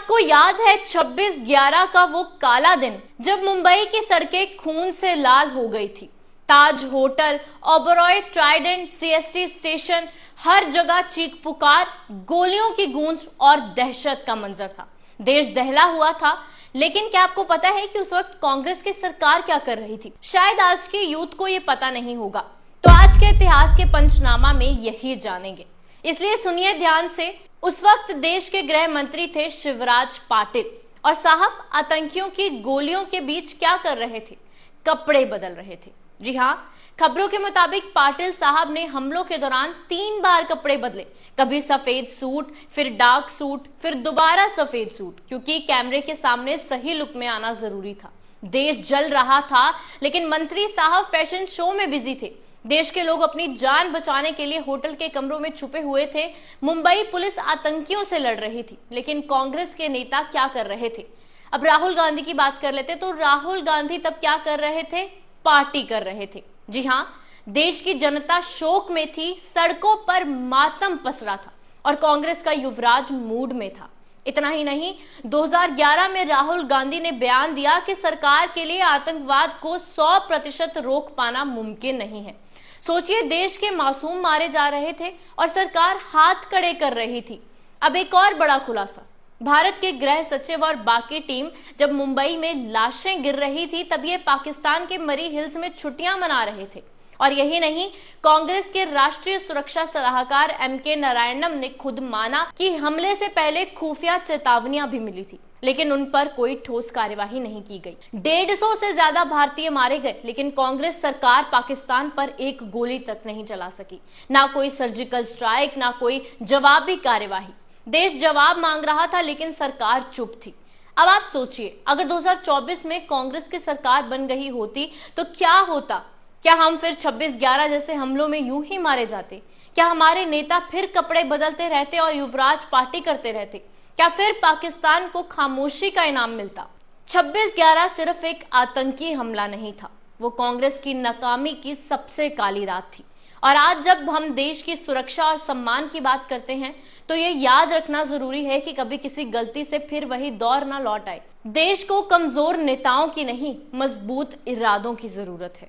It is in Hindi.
आपको याद है 26/11 का वो काला दिन जब मुंबई की सड़कें खून से लाल हो गई थी। Taj hotel, Oberoi, Trident, CST station, हर जगह चीख पुकार, गोलियों की गूंज और दहशत का मंजर था। देश दहला हुआ था। लेकिन क्या आपको पता है कि उस वक्त कांग्रेस की सरकार क्या कर रही थी? शायद आज के यूथ को ये पता नहीं होगा, तो आज के इतिहास के पंचनामा में यही जानेंगे। इसलिए सुनिए ध्यान से। उस वक्त देश के गृह मंत्री थे शिवराज पाटिल, और साहब आतंकियों की गोलियों के बीच क्या कर रहे थे? कपड़े बदल रहे थे। जी हाँ, खबरों के मुताबिक पाटिल साहब ने हमलों के दौरान 3 बार कपड़े बदले। कभी सफेद सूट, फिर डार्क सूट, फिर दोबारा सफेद सूट, क्योंकि कैमरे के सामने सही लुक में आना जरूरी था। देश जल रहा था, लेकिन मंत्री साहब फैशन शो में बिजी थे। देश के लोग अपनी जान बचाने के लिए होटल के कमरों में छुपे हुए थे। मुंबई पुलिस आतंकियों से लड़ रही थी, लेकिन कांग्रेस के नेता क्या कर रहे थे? अब राहुल गांधी की बात कर लेते तो राहुल गांधी तब क्या कर रहे थे? पार्टी कर रहे थे। जी हाँ, देश की जनता शोक में थी, सड़कों पर मातम पसरा था और कांग्रेस का युवराज मूड में था। इतना ही नहीं, 2011 में राहुल गांधी ने बयान दिया कि सरकार के लिए आतंकवाद को 100% रोक पाना मुमकिन नहीं है। सोचिए, देश के मासूम मारे जा रहे थे और सरकार हाथ खड़े कर रही थी। अब एक और बड़ा खुलासा। भारत के गृह सचिव और बाकी टीम जब मुंबई में लाशें गिर रही थी, तब ये पाकिस्तान के मरी हिल्स में छुट्टियां मना रहे थे। और यही नहीं, कांग्रेस के राष्ट्रीय सुरक्षा सलाहकार एमके नारायणन ने खुद माना कि हमले से पहले खुफिया चेतावनियां भी मिली थी, लेकिन उन पर कोई ठोस कार्यवाही नहीं की गई। 150 से ज्यादा भारतीय मारे गए, लेकिन कांग्रेस सरकार पाकिस्तान पर एक गोली तक नहीं चला सकी। ना कोई सर्जिकल स्ट्राइक, ना कोई जवाबी कार्यवाही। देश जवाब मांग रहा था, लेकिन सरकार चुप थी। अब आप सोचिए, अगर 2024 में कांग्रेस की सरकार बन गई होती तो क्या होता? क्या हम फिर 26/11 जैसे हमलों में यूं ही मारे जाते? क्या हमारे नेता फिर कपड़े बदलते रहते और युवराज पार्टी करते रहते? क्या फिर पाकिस्तान को खामोशी का इनाम मिलता? 26/11 सिर्फ एक आतंकी हमला नहीं था, वो कांग्रेस की नाकामी की सबसे काली रात थी। और आज जब हम देश की सुरक्षा और सम्मान की बात करते हैं, तो ये याद रखना जरूरी है कि कभी किसी गलती से फिर वही दौर ना लौट आए। देश को कमजोर नेताओं की नहीं, मजबूत इरादों की जरूरत है।